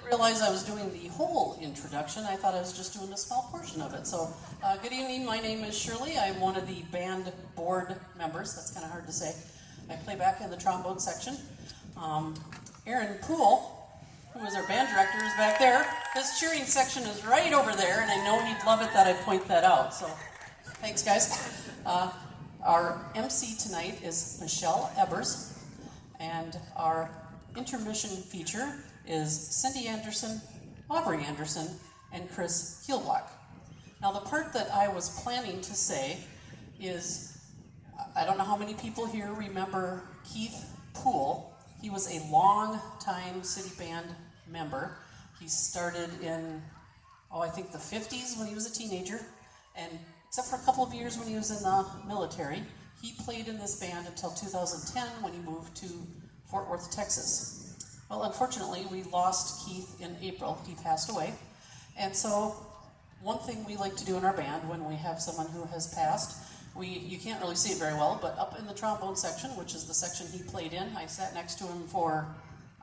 Realize I was doing the whole introduction. I thought I was just doing a small portion of it. So, good evening. My name is Shirley. I'm one of the band board members. That's kind of hard to say. I play back in the trombone section. Aaron Poole, who is our band director, is back there. His cheering section is right over there, and I know he'd love it that I point that out. So, thanks, guys. Our MC tonight is Michelle Ebers, and our intermission feature is Cindy Anderson, Aubrey Anderson, and Chris Heelblock. Now, the part that I was planning to say is, I don't know how many people here remember Keith Poole. He was a long-time city band member. He started in, I think the 50s when he was a teenager, and except for a couple of years when he was in the military, he played in this band until 2010 when he moved to Fort Worth, Texas. Well, unfortunately, we lost Keith in April. He passed away. And so one thing we like to do in our band when we have someone who has passed, you can't really see it very well, but up in the trombone section, which is the section he played in, I sat next to him for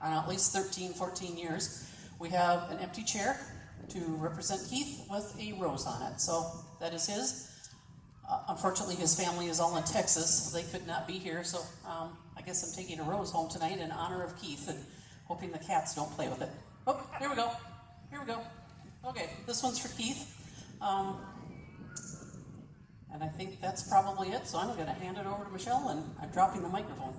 at least 13, 14 years, we have an empty chair to represent Keith with a rose on it. So that is his. Unfortunately, his family is all in Texas. So they could not be here, so I guess I'm taking a rose home tonight in honor of Keith, and hoping the cats don't play with it. Oh, here we go. Here we go. Okay, this one's for Keith. And I think that's probably it, so I'm going to hand it over to Michelle, and I'm dropping the microphone.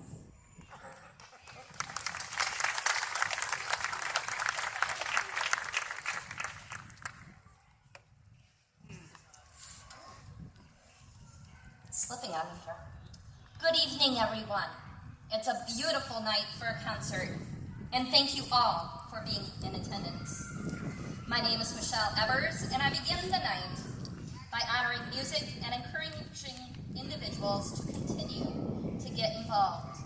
Slipping out of here. Good evening, everyone. It's a beautiful night for a concert. And thank you all for being in attendance. My name is Michelle Ebers, and I begin the night by honoring music and encouraging individuals to continue to get involved.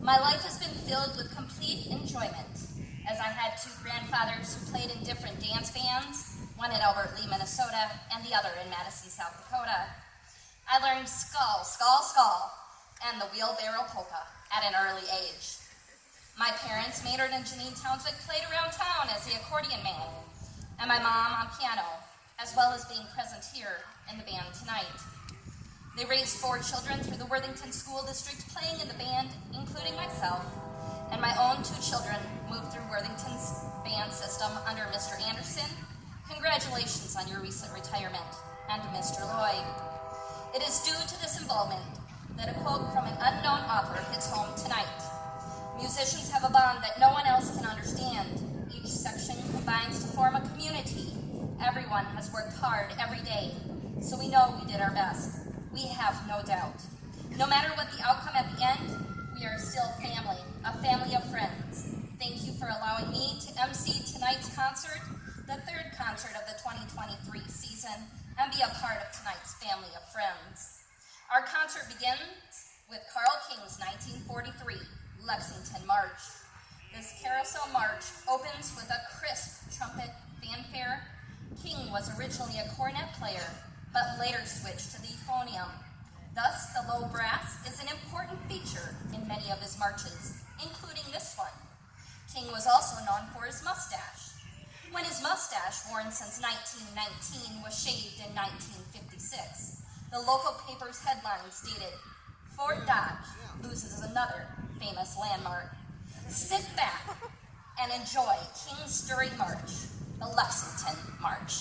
My life has been filled with complete enjoyment, as I had two grandfathers who played in different dance bands, one in Albert Lea, Minnesota, and the other in Madison, South Dakota. I learned skull, skull, skull, and the wheelbarrow polka at an early age. My parents, Maynard and Janine Townsend, played around town as the accordion man, and my mom on piano, as well as being present here in the band tonight. They raised 4 children through the Worthington School District playing in the band, including myself, and my own 2 children moved through Worthington's band system under Mr. Anderson. Congratulations on your recent retirement, and to Mr. Lloyd. It is due to this involvement that a quote from an unknown author hits home tonight. Musicians have a bond that no one else can understand. Each section combines to form a community. Everyone has worked hard every day, so we know we did our best. We have no doubt. No matter what the outcome at the end, we are still family, a family of friends. Thank you for allowing me to MC tonight's concert, the 3rd concert of the 2023 season, and be a part of tonight's family of friends. Our concert begins with Carl King's 1943 Lexington March. This carousel march opens with a crisp trumpet fanfare. King was originally a cornet player, but later switched to the euphonium. Thus, the low brass is an important feature in many of his marches, including this one. King was also known for his mustache. When his mustache, worn since 1919, was shaved in 1956, the local paper's headline stated, Fort Dodge loses another famous landmark. Sit back and enjoy King's Stirring March, the Lexington March.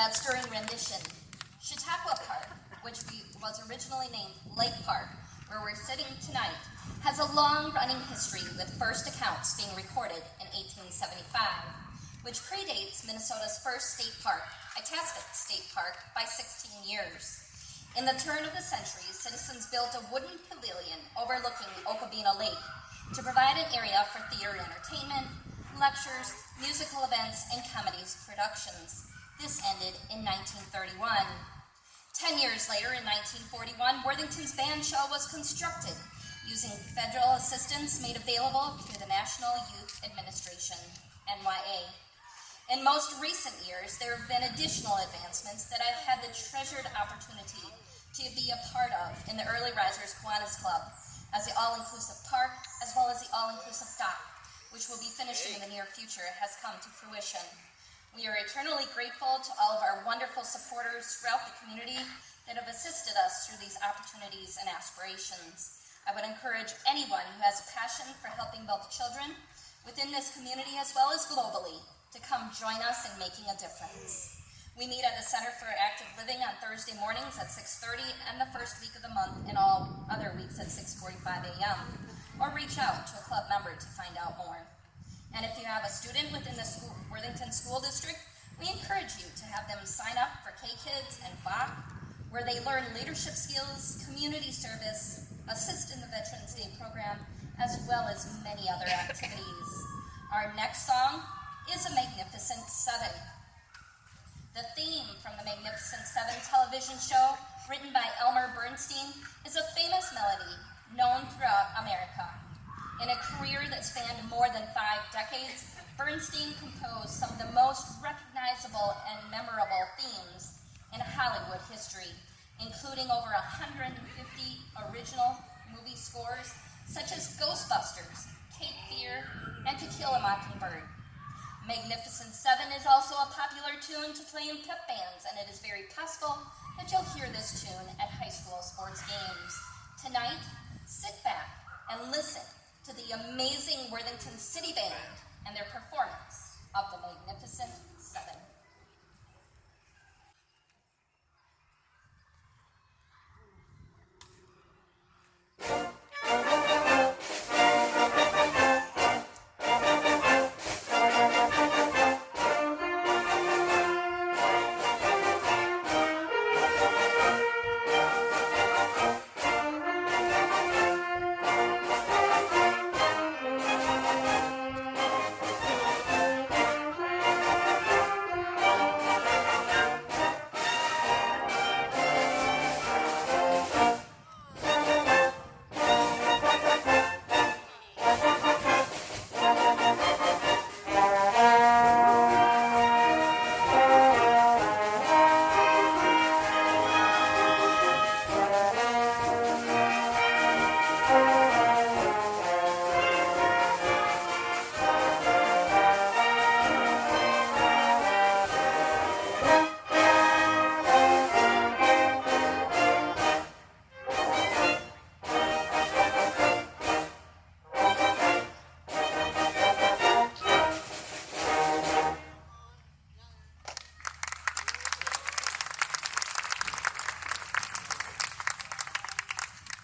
That stirring rendition. Chautauqua Park, which was originally named Lake Park, where we're sitting tonight, has a long-running history with first accounts being recorded in 1875, which predates Minnesota's first state park, Itasca State Park, by 16 years. In the turn of the century, citizens built a wooden pavilion overlooking Okabena Lake to provide an area for theater entertainment, lectures, musical events, and comedies productions. This ended in 1931. 10 years later, in 1941, Worthington's band shell was constructed using federal assistance made available through the National Youth Administration, NYA. In most recent years, there have been additional advancements that I've had the treasured opportunity to be a part of in the Early Risers Kiwanis Club, as the all-inclusive park, as well as the all-inclusive dock, which will be finishing in the near future, has come to fruition. We are eternally grateful to all of our wonderful supporters throughout the community that have assisted us through these opportunities and aspirations. I would encourage anyone who has a passion for helping both children within this community as well as globally to come join us in making a difference. We meet at the Center for Active Living on Thursday mornings at 6:30 and the first week of the month, and all other weeks at 6:45 a.m. Or reach out to a club member to find out more. And if you have a student within the Worthington School District, we encourage you to have them sign up for K-Kids and FOC, where they learn leadership skills, community service, assist in the Veterans Day program, as well as many other activities. Our next song is A Magnificent Seven. The theme from the Magnificent Seven television show, written by Elmer Bernstein, is a famous melody known throughout America. In a career that spanned more than 5 decades, Bernstein composed some of the most recognizable and memorable themes in Hollywood history, including over 150 original movie scores, such as Ghostbusters, Cape Fear, and To Kill a Mockingbird. Magnificent Seven is also a popular tune to play in pep bands, and it is very possible that you'll hear this tune at high school sports games. Tonight, sit back and listen to the amazing Worthington City Band and their performance of the Magnificent Seven.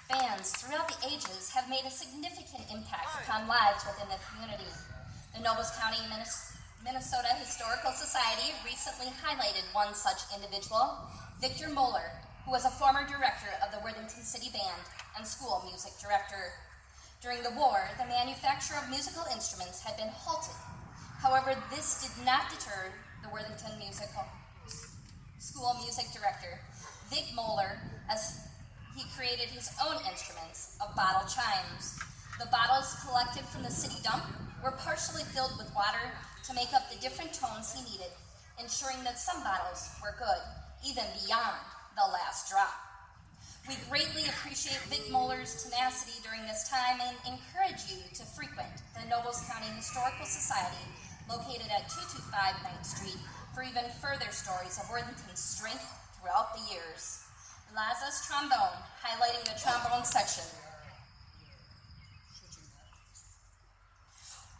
Bands throughout the ages have made a significant impact upon lives within the community. The Nobles County, Minnesota Historical Society recently highlighted one such individual, Victor Moeller, who was a former director of the Worthington City Band and school music director. During the war, the manufacture of musical instruments had been halted. However, this did not deter the Worthington school music director, Vic Moeller, as he created his own instruments of bottle chimes. The bottles collected from the city dump were partially filled with water to make up the different tones he needed, ensuring that some bottles were good, even beyond the last drop. We greatly appreciate Vic Moeller's tenacity during this time and encourage you to frequent the Nobles County Historical Society located at 225 9th Street for even further stories of Worthington's strength throughout the years. Lazarus Trombone, highlighting the trombone section.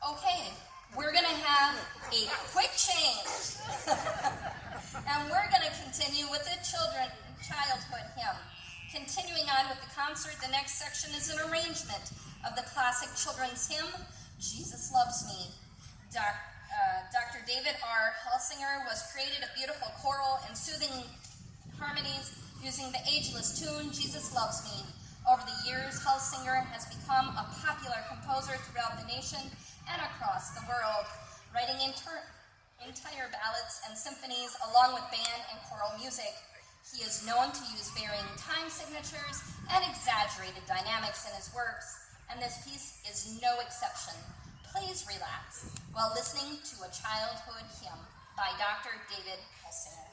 Okay, we're gonna have a quick change. And we're gonna continue with the childhood hymn. Continuing on with the concert, the next section is an arrangement of the classic children's hymn, Jesus Loves Me. Dr. David R. Halsinger was created a beautiful choral and soothing harmonies using the ageless tune, Jesus Loves Me. Over the years, Halsinger has become a popular composer throughout the nation and across the world, writing entire ballads and symphonies along with band and choral music. He is known to use varying time signatures and exaggerated dynamics in his works, and this piece is no exception. Please relax while listening to a childhood hymn by Dr. David Halsinger.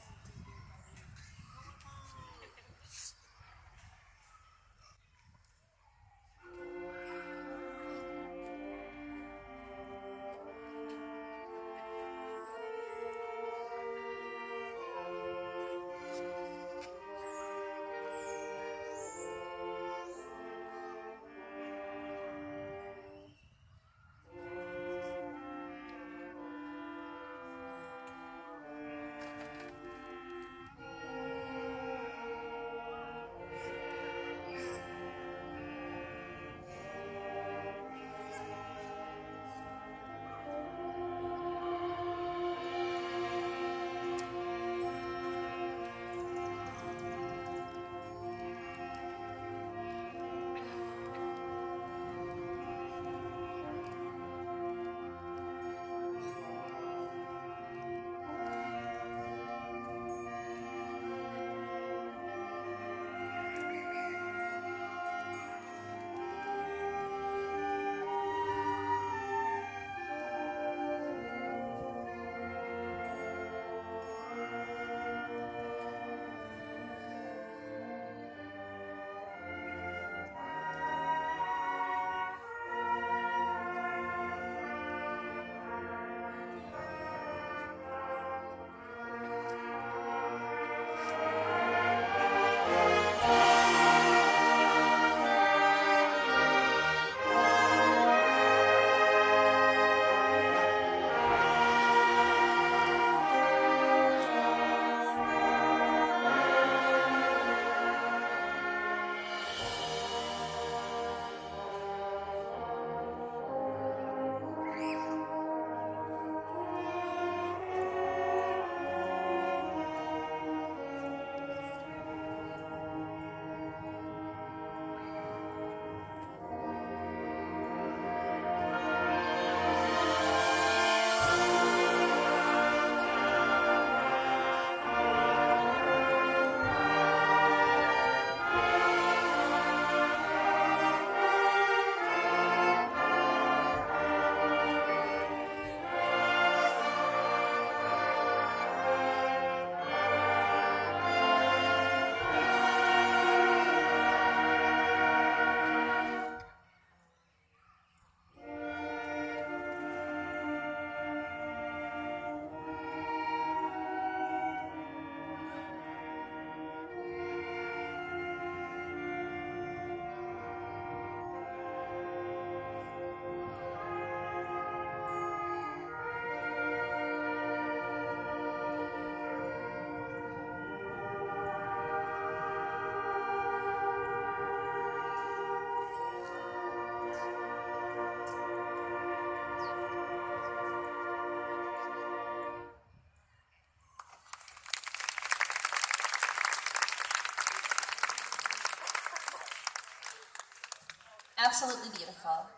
absolutely beautiful.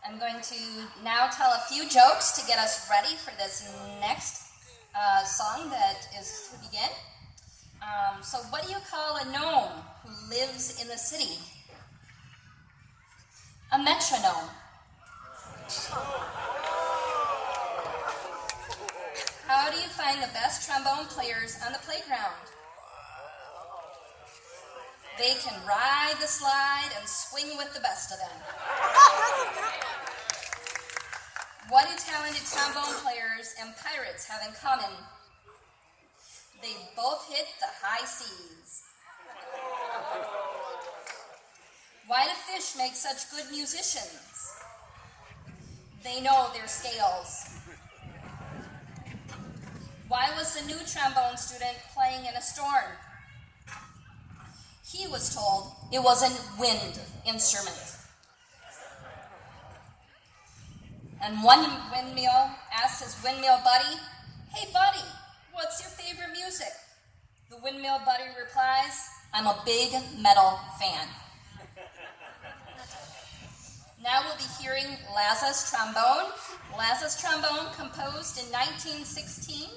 I'm going to now tell a few jokes to get us ready for this next song that is to begin. So what do you call a gnome who lives in the city? A metronome. How do you find the best trombone players on the playground? They can ride the slide and swing with the best of them. What do talented trombone players and pirates have in common? They both hit the high seas. Why do fish make such good musicians? They know their scales. Why was the new trombone student playing in a storm? He was told it was a wind instrument. And one windmill asked his windmill buddy, "Hey buddy, what's your favorite music?" The windmill buddy replies, "I'm a big metal fan." Now we'll be hearing Laza's trombone. Laza's trombone, composed in 1916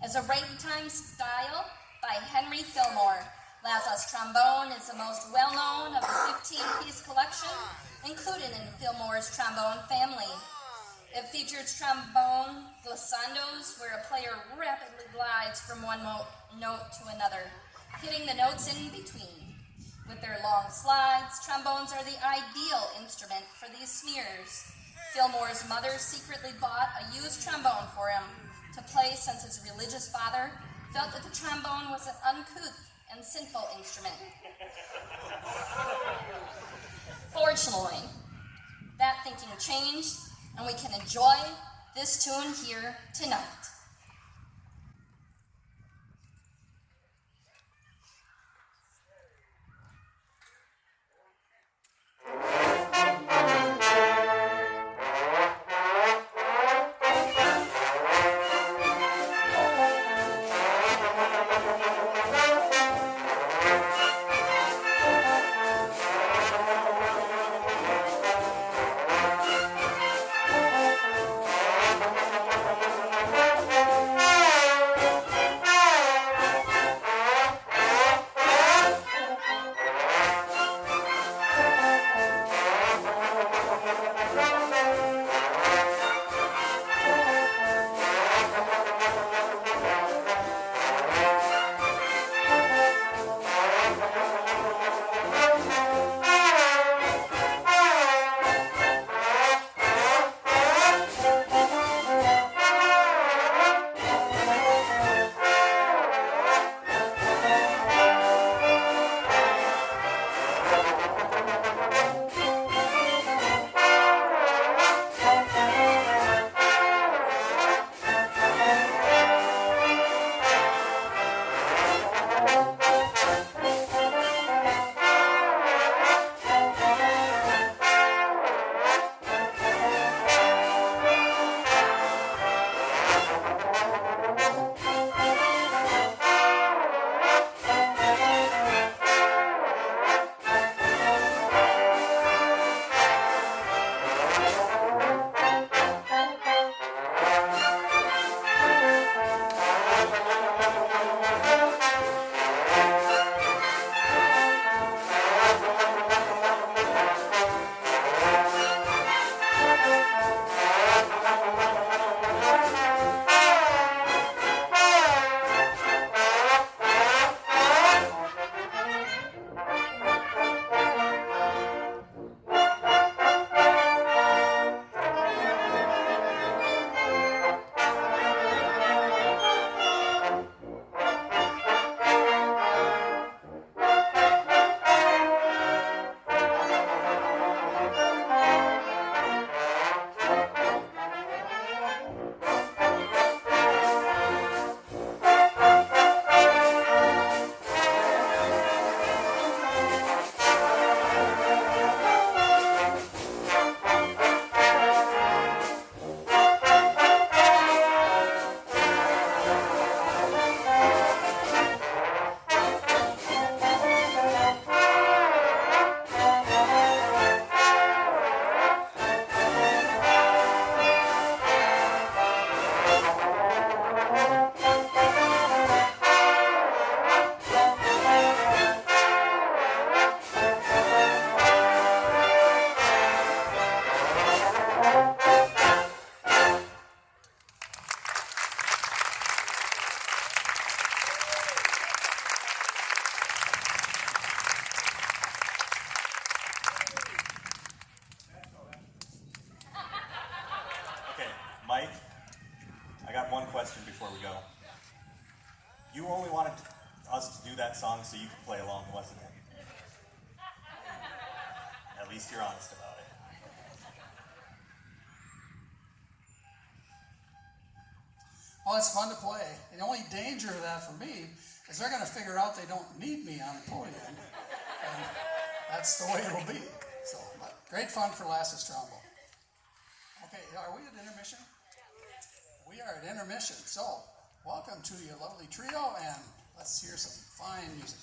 as a ragtime style by Henry Fillmore. Laza's trombone is the most well-known of the 15-piece collection included in Fillmore's trombone family. It features trombone glissandos, where a player rapidly glides from one note to another, hitting the notes in between. With their long slides, trombones are the ideal instrument for these smears. Fillmore's mother secretly bought a used trombone for him to play, since his religious father felt that the trombone was an uncouth and sinful instrument. Fortunately, that thinking changed, and we can enjoy this tune here tonight. You only wanted us to do that song so you could play along, wasn't it? At least you're honest about it. Well, it's fun to play. The only danger of that for me is they're going to figure out they don't need me on the podium. And that's the way it'll be. So, but great fun for Lasses Trumbull. Okay, are we at intermission? We are at intermission. So, welcome to your lovely trio, and let's hear some fine music.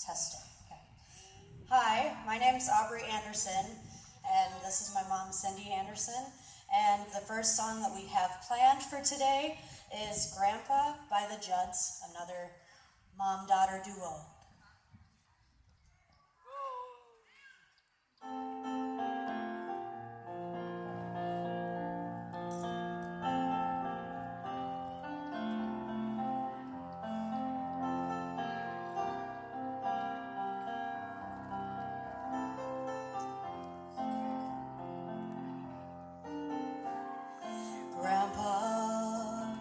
Testing. Okay. Hi, my name is Aubrey Anderson, and this is my mom, Cindy Anderson. And the first song that we have planned for today is Grandpa by the Judds, another mom-daughter duo. Grandpa,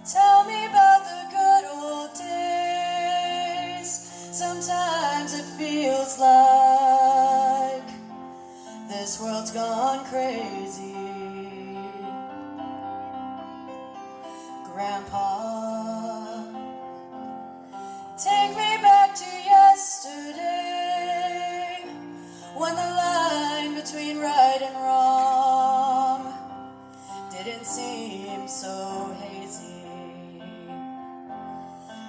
tell me about the good old days. Sometimes it feels like this world's gone crazy. Grandpa, take me back to yesterday, when the line between right and wrong didn't seem so hazy.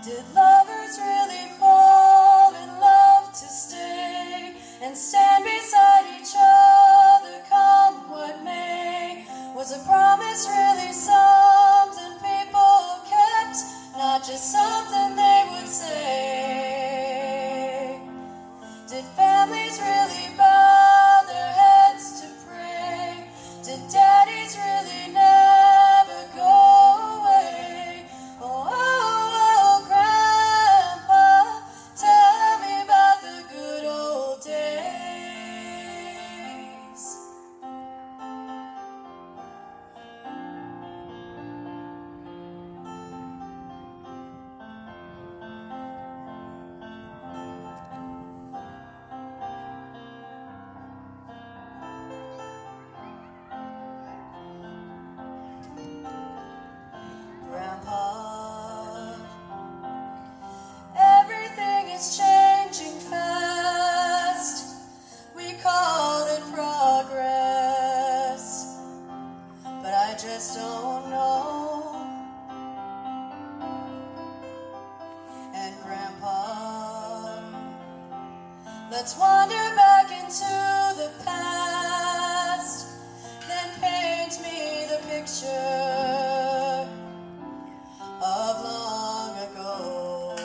Did lovers really fall in love to stay and stand beside each other, come what may? Was a promise really something people kept, not just something they would say? Did families really bow their heads to pray? Did daddies really never go away? Oh, oh, oh, Grandpa, tell me about the good old days. Grandpa, everything is changing fast. We call it progress, but I just don't know. And Grandpa, let's wander back into the past, then paint me the picture of long ago.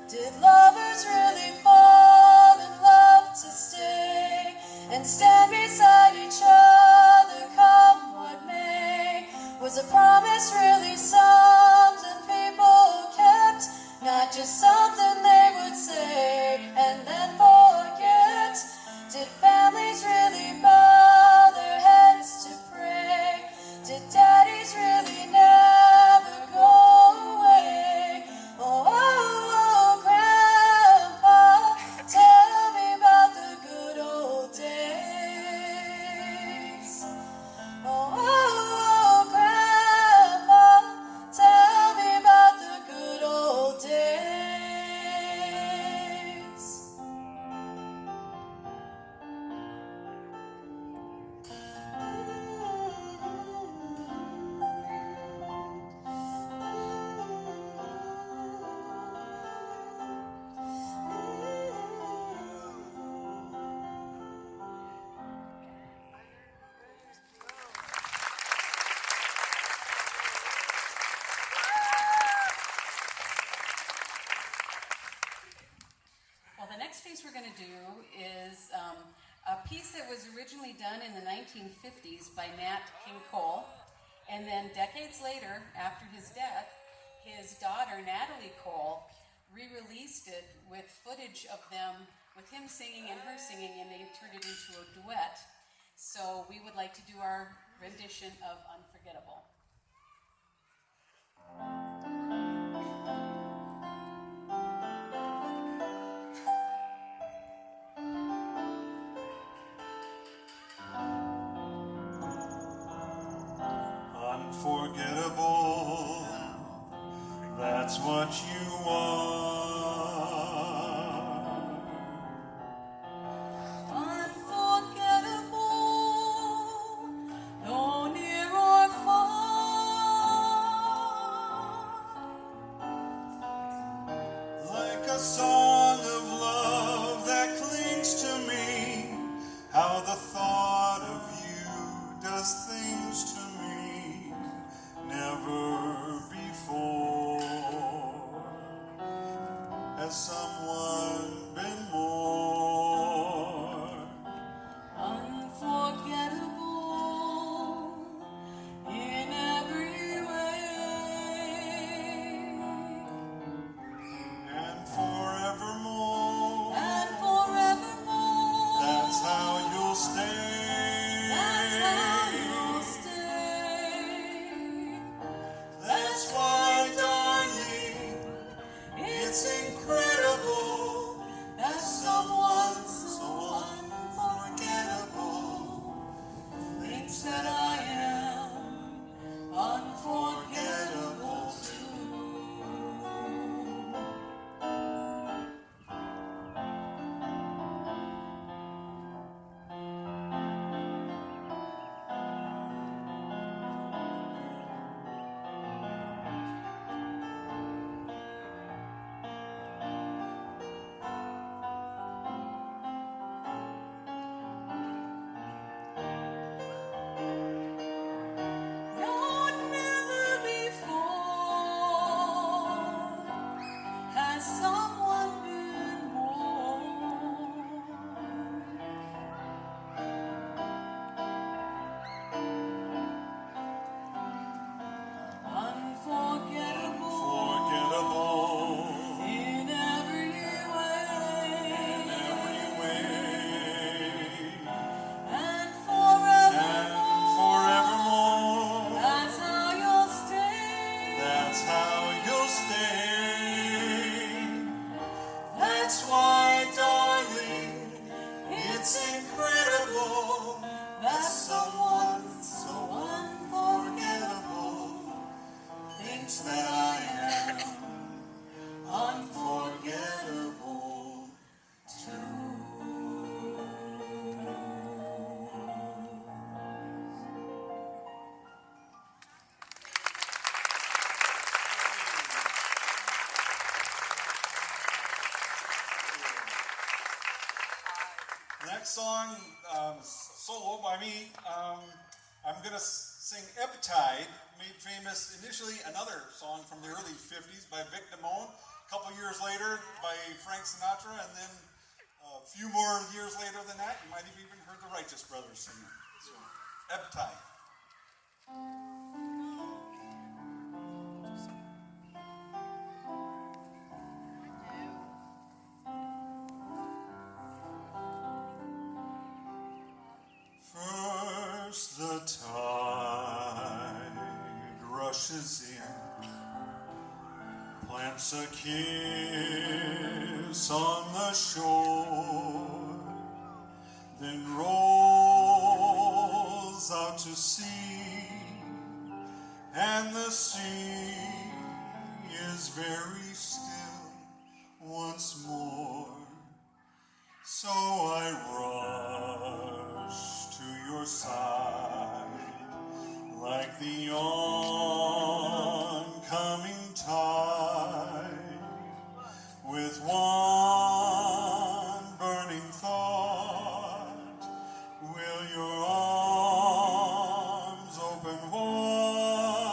Did lovers really fall in love to stay and stand beside each other, come what may? Was a promise really something people kept, not just something they would say and then forget? piece that was originally done in the 1950s by Nat King Cole, and then decades later, after his death, his daughter Natalie Cole re-released it with footage of them, with him singing and her singing, and they turned it into a duet. So we would like to do our rendition of Unforgettable. Unforgettable, that's what you are. Unforgettable, though near or far. Like a song of love that clings to me, how the thought of you does things to me never before. Has someone been more Unforgettable in every way. and forevermore? And forevermore. That's how you'll stay. That's how you'll stay. That's why, darling, it's incredible That someone so unforgettable thinks that I am unforgettable too. No, never before has someone been more unforgettable forgettable in every way. in every way. And forevermore. And forevermore, That's how you'll stay. that's how you'll stay. That's why, darling, it's incredible that someone so unforgettable thinks that I am unforgettable too. Next song, solo by me. I'm going to sing Ebb Tide, made famous initially another song from the early 50s by Vic Damone. A couple years later by Frank Sinatra, and then a few more years later than that, you might have even heard the Righteous Brothers sing it. So, Ebb Tide. First the tide rushes in, plants a kiss on the shore, then rolls out to sea, and the sea is very still once more. So I rush to your side like the oncoming tide, with one burning thought: will your arms open wide?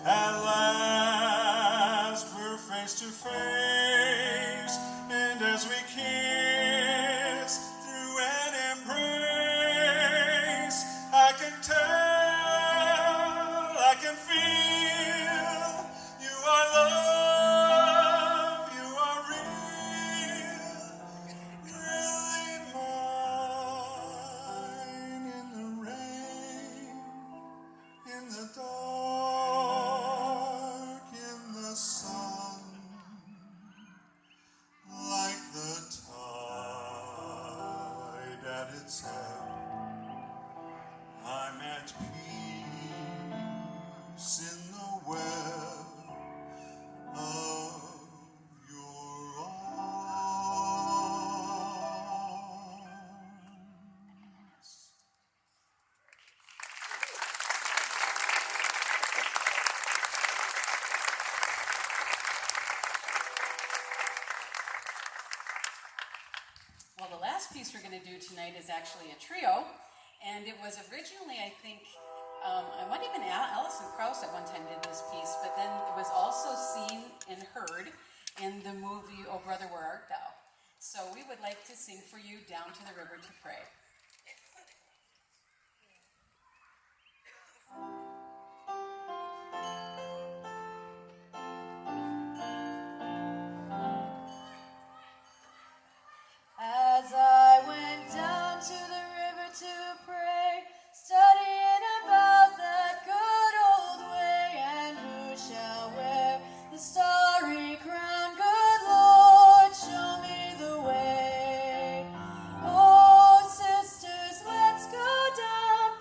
At last we're face to face, and as we kiss through an get sad. I'm at peace in the web of your arms. Well, the last piece we're going to do tonight is actually a trio, and it was originally, I think, I might even Alison Krauss at one time did this piece, but then it was also seen and heard in the movie Oh Brother, Where Art Thou? So we would like to sing for you Down to the River to Pray. As I went down to the river to pray, studying about that good old way, and who shall wear the starry crown? Good Lord, show me the way. Oh, sisters, let's go down,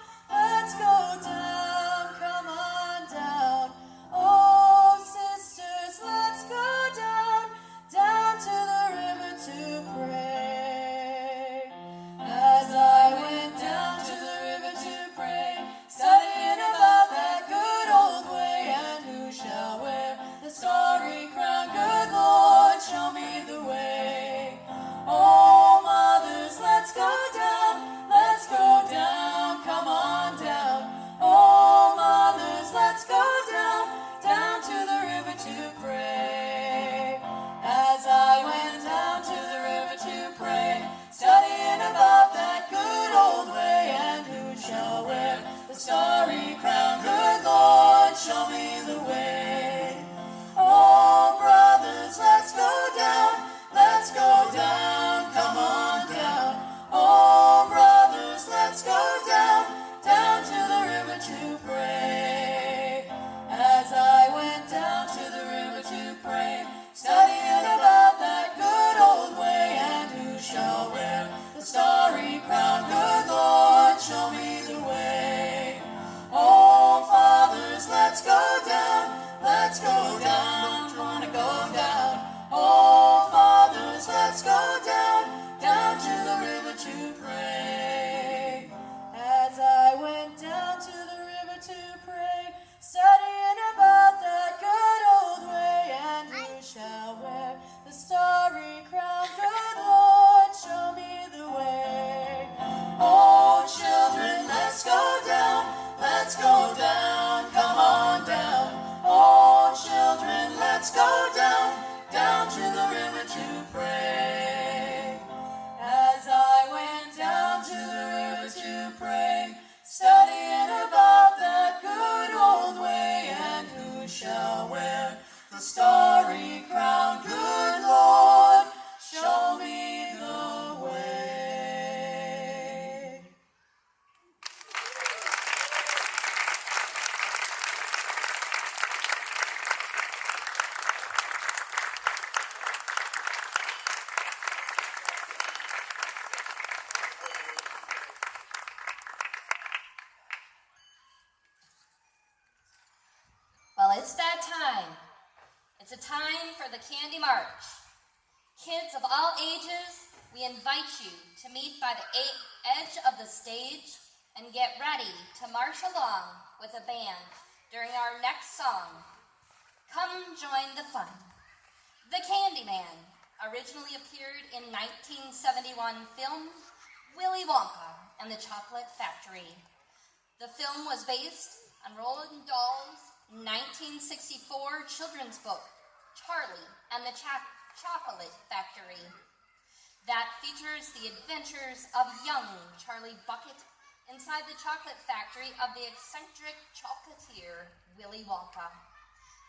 come on down. Oh, sisters, let's go down to the river to pray. As I went down to the river to pray, studying about that good old way, and who shall wear the starry crown? Good Lord, show me the way. Oh, mothers, let's go down, come on down. Oh, mothers, let's go down to the river to pray. As I went down to the river to pray, studying about that good old way, and who shall wear the starry crown? Good Lord, show me the way. Oh, brothers, let's go down, come on down. Oh, brothers, let's go down to the river to pray. As I went down to the river to pray, studying about that good old way, and who shall wear the starry crown? Good Lord, show me the way. Oh, fathers, let's go down, wanna go down. Oh, fathers, let's go down to the river to pray. As I went down to the river to pray, studying about that good old way, and who shall wear the starry crown? Good Lord, show me the way. Oh, children, let's go down, come on down. Oh, children, let's go down to the river to pray. As I went down to the river to pray, studying about that good old way, and who shall wear the starry crown? Good Lord, show me the way. Well, it's that time. It's a time for the Candy March. Kids of all ages, we invite you to meet by the edge of the stage and get ready to march along with a band during our next song. Come join the fun. The Candyman originally appeared in 1971 film Willy Wonka and the Chocolate Factory. The film was based on Roald Dahl's 1964 children's book, Charlie and the Chocolate Factory, that features the adventures of young Charlie Bucket inside the chocolate factory of the eccentric chocolatier Willy Wonka.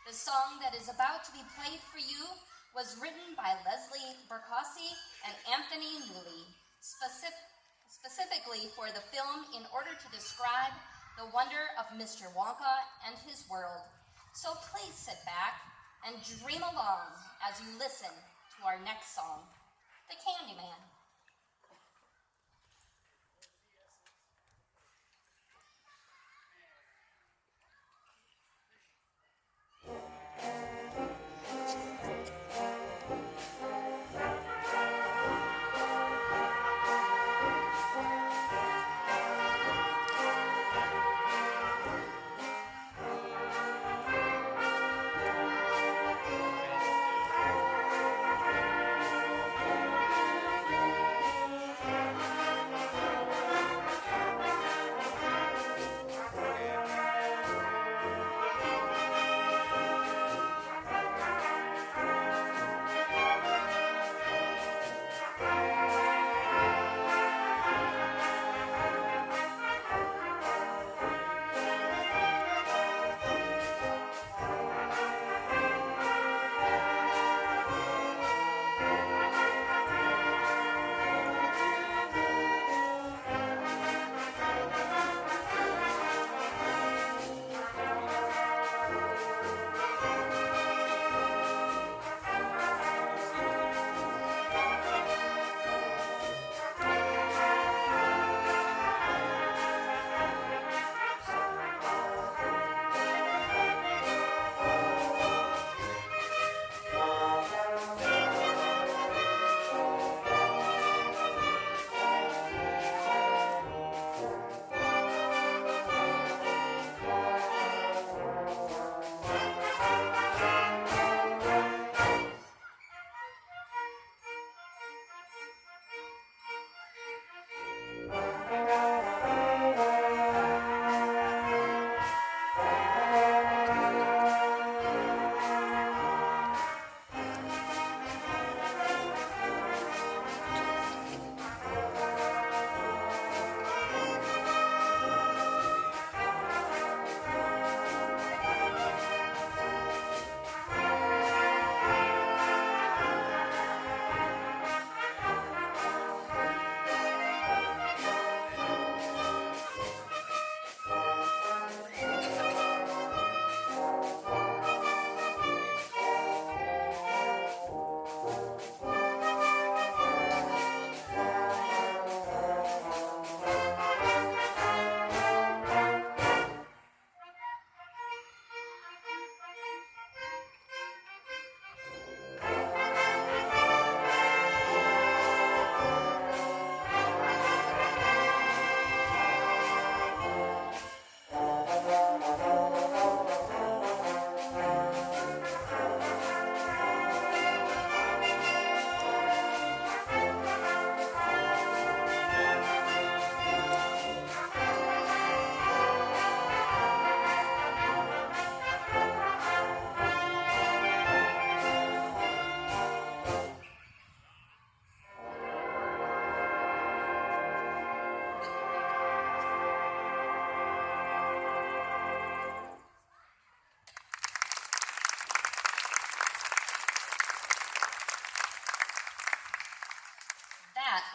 The song that is about to be played for you was written by Leslie Berkossi and Anthony Newley, specifically for the film in order to describe the wonder of Mr. Wonka and his world. So please sit back and dream along as you listen to our next song, The Candyman.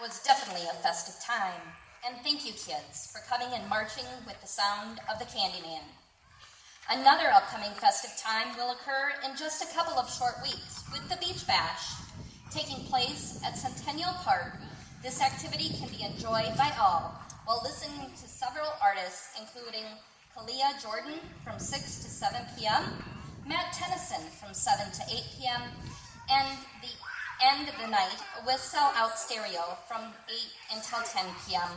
was definitely a festive time. And thank you, kids, for coming and marching with the sound of the Candyman. Another upcoming festive time will occur in just a couple of short weeks with the Beach Bash. Taking place at Centennial Park, this activity can be enjoyed by all while listening to several artists, including Kalia Jordan from 6 to 7 p.m., Matt Tennyson from 7 to 8 p.m., and end the night with Sell Out Stereo from 8 until 10 p.m.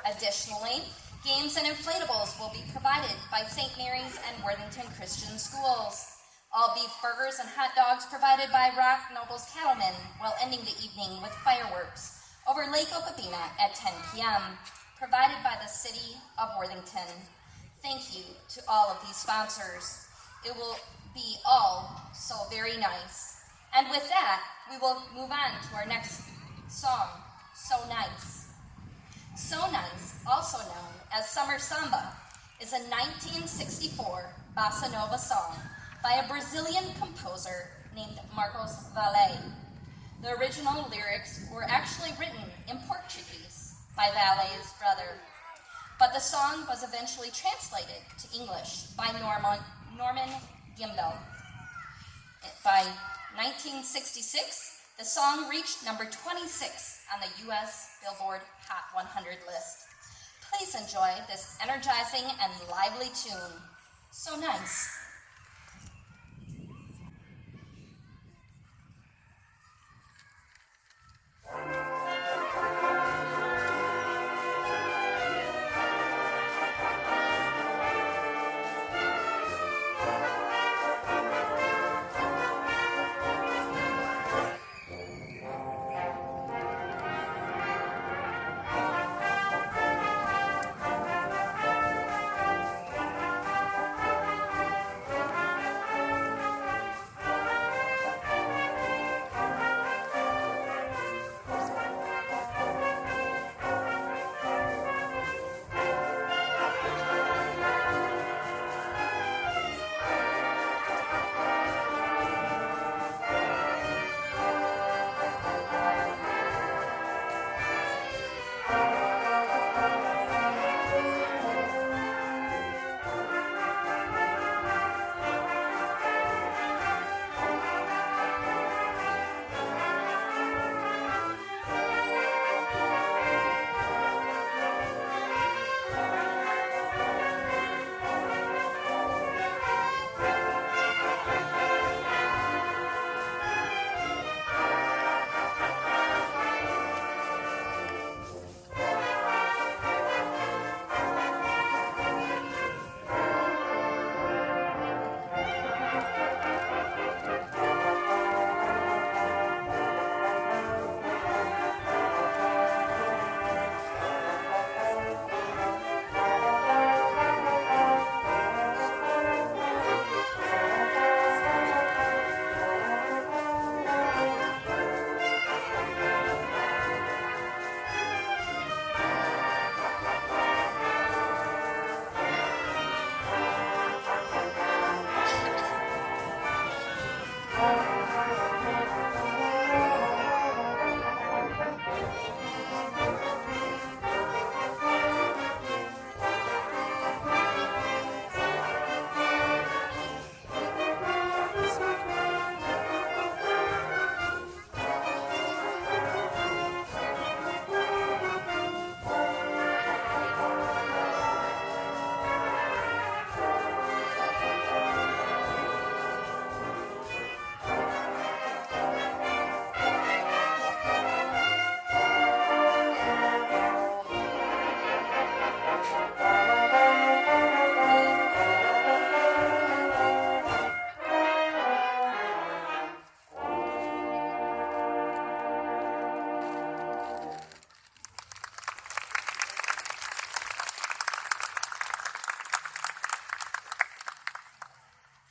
Additionally, games and inflatables will be provided by St. Mary's and Worthington Christian Schools. All beef burgers and hot dogs provided by Rock Nobles Cattlemen, while ending the evening with fireworks over Lake Okabena at 10 p.m., provided by the City of Worthington. Thank you to all of these sponsors. It will be all so very nice. And with that, we will move on to our next song, So Nice. So Nice, also known as Summer Samba, is a 1964 bossa nova song by a Brazilian composer named Marcos Valle. The original lyrics were actually written in Portuguese by Valle's brother, but the song was eventually translated to English by Norman Gimbel. By 1966, the song reached number 26 on the U.S. Billboard Hot 100 list. Please enjoy this energizing and lively tune, So Nice.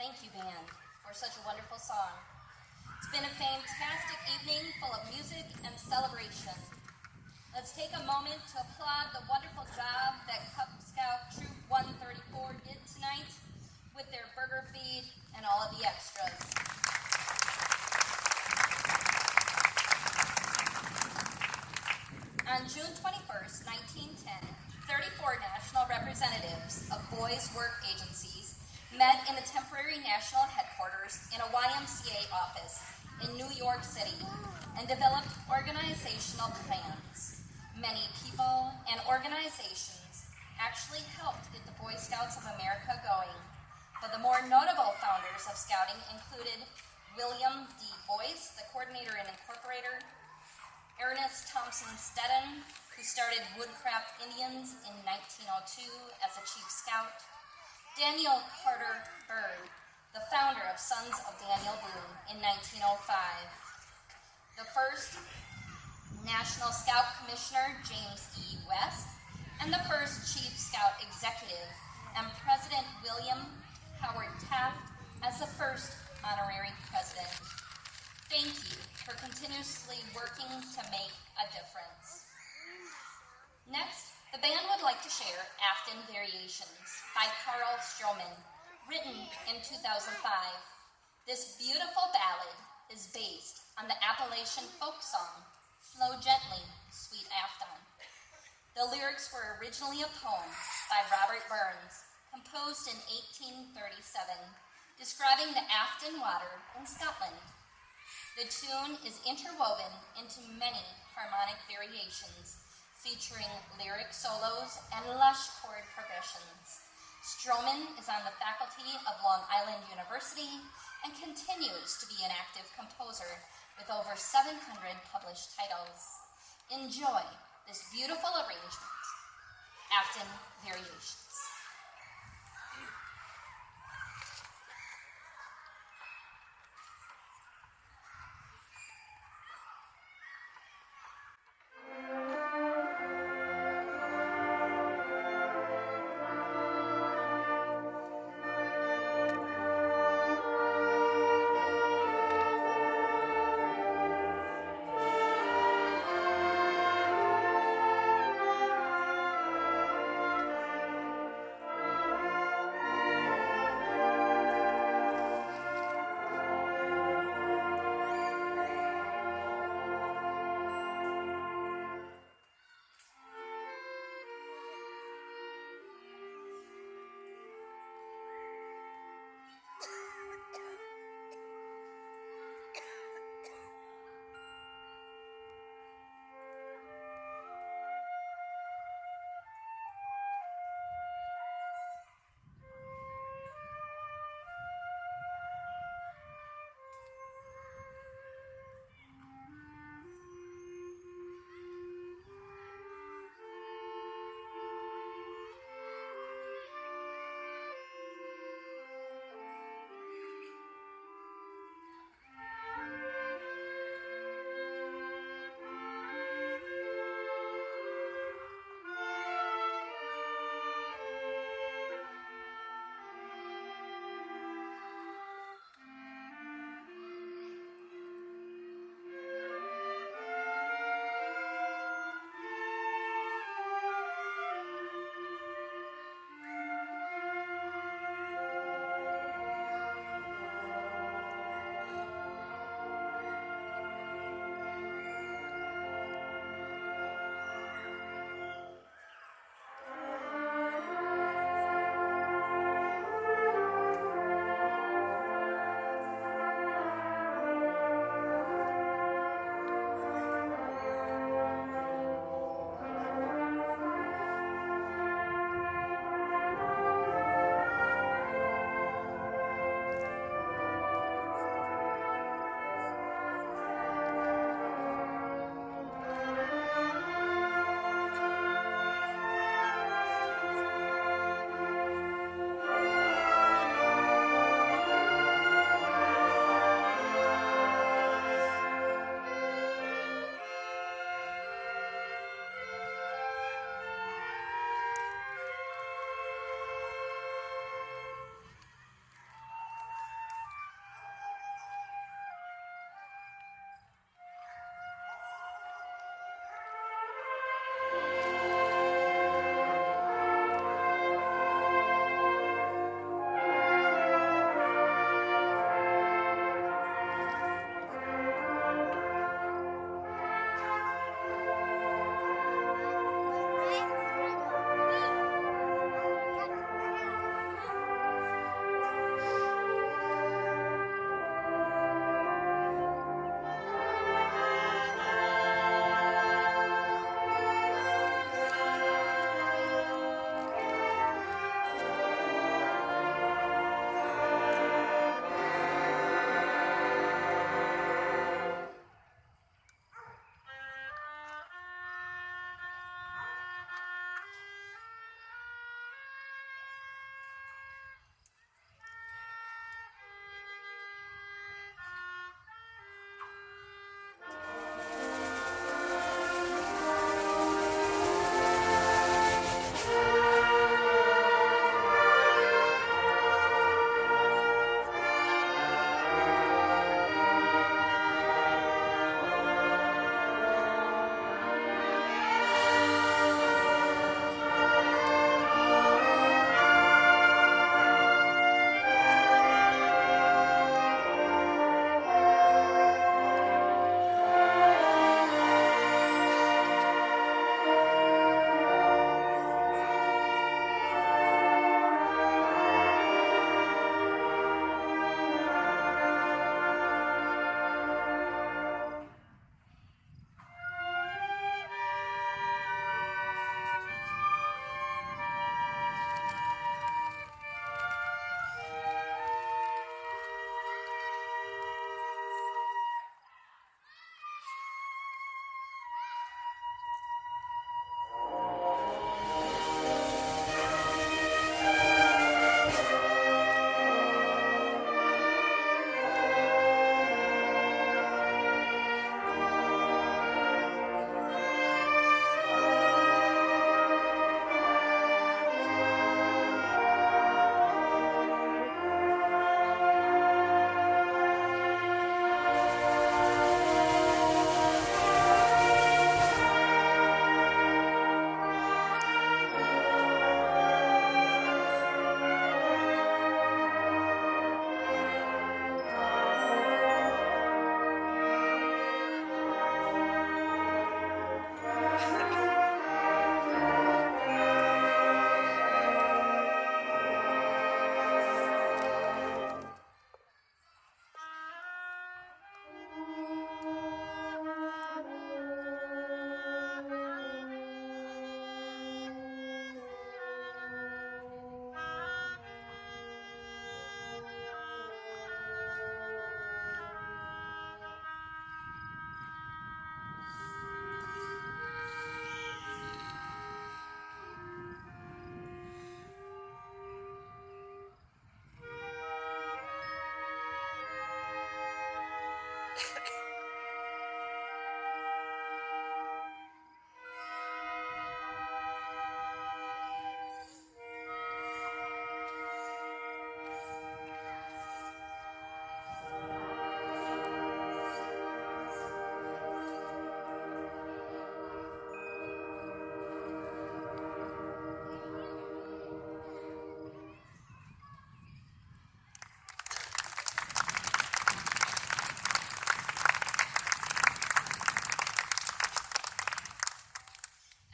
Thank you, band, for such a wonderful song. It's been a fantastic evening full of music and celebration. Let's take a moment to applaud the wonderful job that Cub Scout Troop 134 did tonight with their burger feed and all of the extras. On June 21st, 1910, 34 national representatives of boys' work agencies met in the temporary national headquarters in a YMCA office in New York City and developed organizational plans. Many people and organizations actually helped get the Boy Scouts of America going, but the more notable founders of Scouting included William D. Boyce, the coordinator and incorporator, Ernest Thompson Stedden, who started Woodcraft Indians in 1902 as a chief scout, Daniel Carter Bird, the founder of Sons of Daniel Boone in 1905, the first National Scout Commissioner James E. West, and the first Chief Scout Executive and President William Howard Taft as the first honorary president. Thank you for continuously working to make a difference. Next, the band would like to share Afton Variations by Carl Stroman, written in 2005. This beautiful ballad is based on the Appalachian folk song, Flow Gently, Sweet Afton. The lyrics were originally a poem by Robert Burns, composed in 1837, describing the Afton water in Scotland. The tune is interwoven into many harmonic variations, featuring lyric solos and lush chord progressions. Stroman is on the faculty of Long Island University and continues to be an active composer with over 700 published titles. Enjoy this beautiful arrangement, Afton Variations.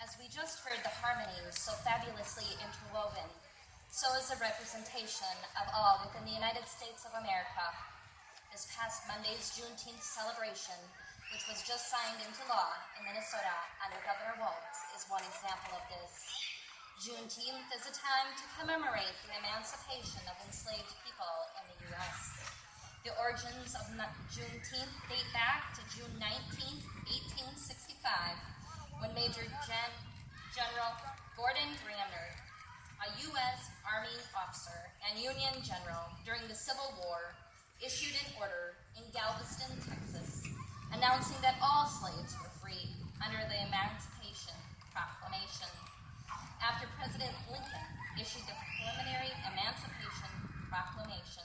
As we just heard the harmonies so fabulously interwoven, so is the representation of all within the United States of America. This past Monday's Juneteenth celebration, which was just signed into law in Minnesota under Governor Walz, is one example of this. Juneteenth is a time to commemorate the emancipation of enslaved people in the U.S. The origins of Juneteenth date back to June 19, 1865, when Major General Gordon Granger, a U.S. Army officer and Union general during the Civil War, issued an order in Galveston, Texas, announcing that all slaves were free under the Emancipation Proclamation. After President Lincoln issued the preliminary Emancipation Proclamation,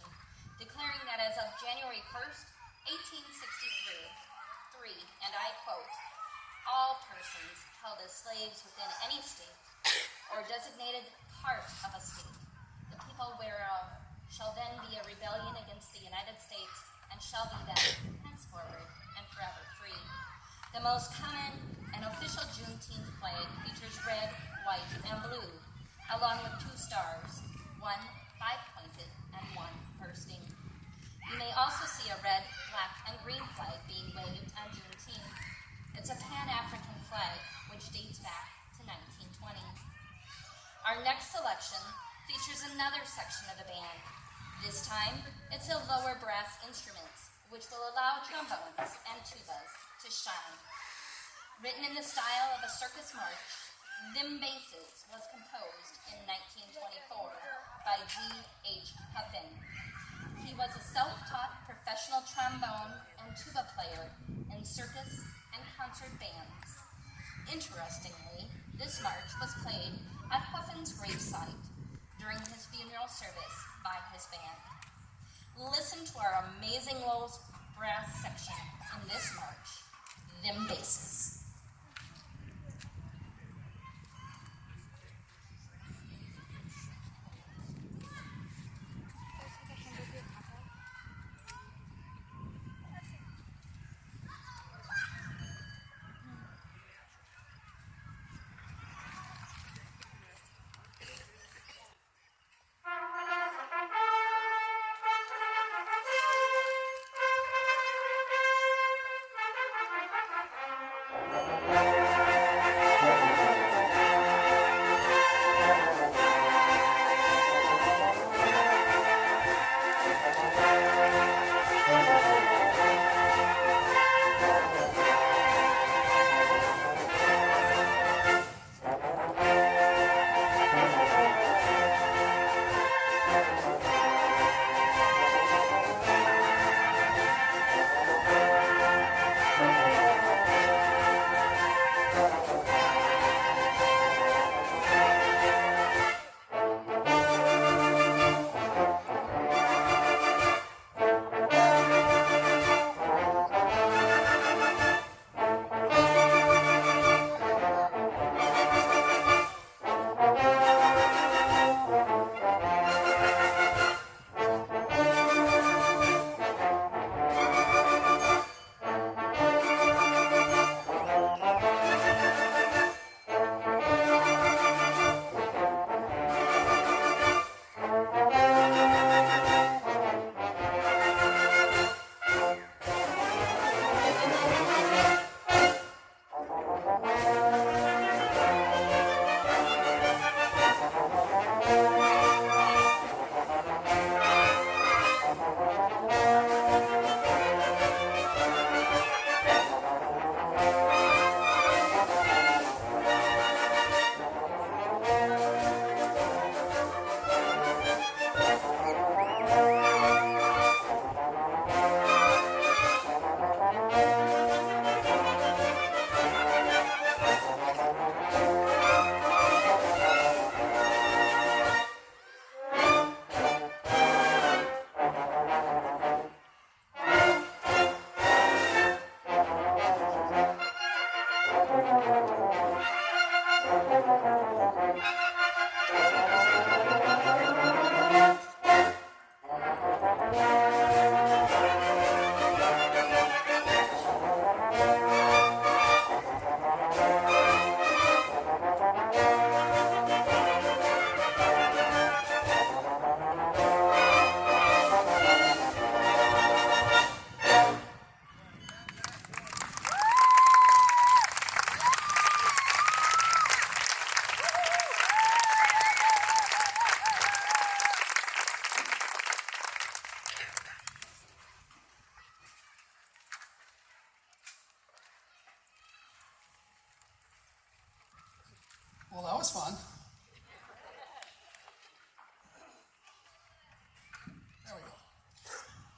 declaring that as of January 1st, 1863, and I quote, all persons held as slaves within any state or designated part of a state, the people whereof shall then be a rebellion against the United States and shall be then henceforward and forever free. The most common and official Juneteenth flag features red, white, and blue, along with two stars, one five-pointed and one bursting. You may also see a red, black, and green flag being waved on Juneteenth. It's a Pan-African flag, which dates back to 1920. Our next selection features another section of the band. This time, it's a lower brass instruments, which will allow trombones and tubas to shine. Written in the style of a circus march, Them Basses was composed in 1924 by G.H. Puffin. He was a self-taught professional trombone and tuba player in circus and concert bands. Interestingly, this march was played at Puffin's gravesite during his funeral service by his band. Listen to our amazing low brass section in this march, Them Basses. Well, that was fun. There we go.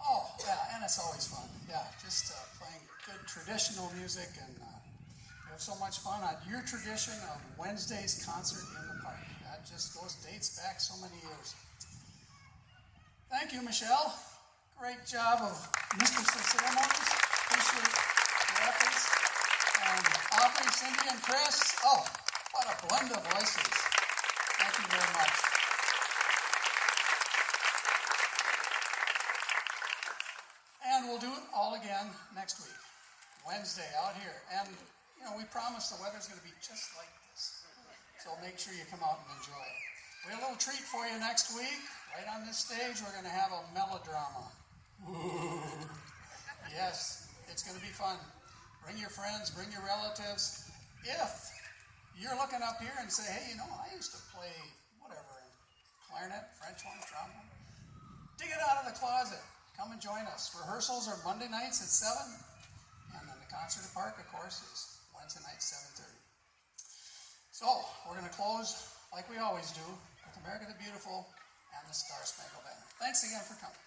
Oh, yeah, and it's always fun. Yeah, just playing good traditional music, and we have so much fun on your tradition of Wednesday's concert in the park. That just dates back so many years. Thank you, Michelle. Great job of Mistress of Ceremonies. Appreciate your efforts. And Aubrey, Cindy, and Chris. Oh, what a blend of voices. Thank you very much. And we'll do it all again next week, Wednesday, out here. And, you know, we promise the weather's going to be just like this. So make sure you come out and enjoy it. We have a little treat for you next week. Right on this stage, we're going to have a melodrama. Ooh. Yes, it's going to be fun. Bring your friends, bring your relatives. If you're looking up here and say, hey, you know, I used to play whatever, clarinet, French horn, trombone, dig it out of the closet. Come and join us. Rehearsals are Monday nights at 7, and then the concert at Park, of course, is Wednesday night, 7:30. So, we're going to close, like we always do, with America the Beautiful and the Star Spangled Banner. Thanks again for coming.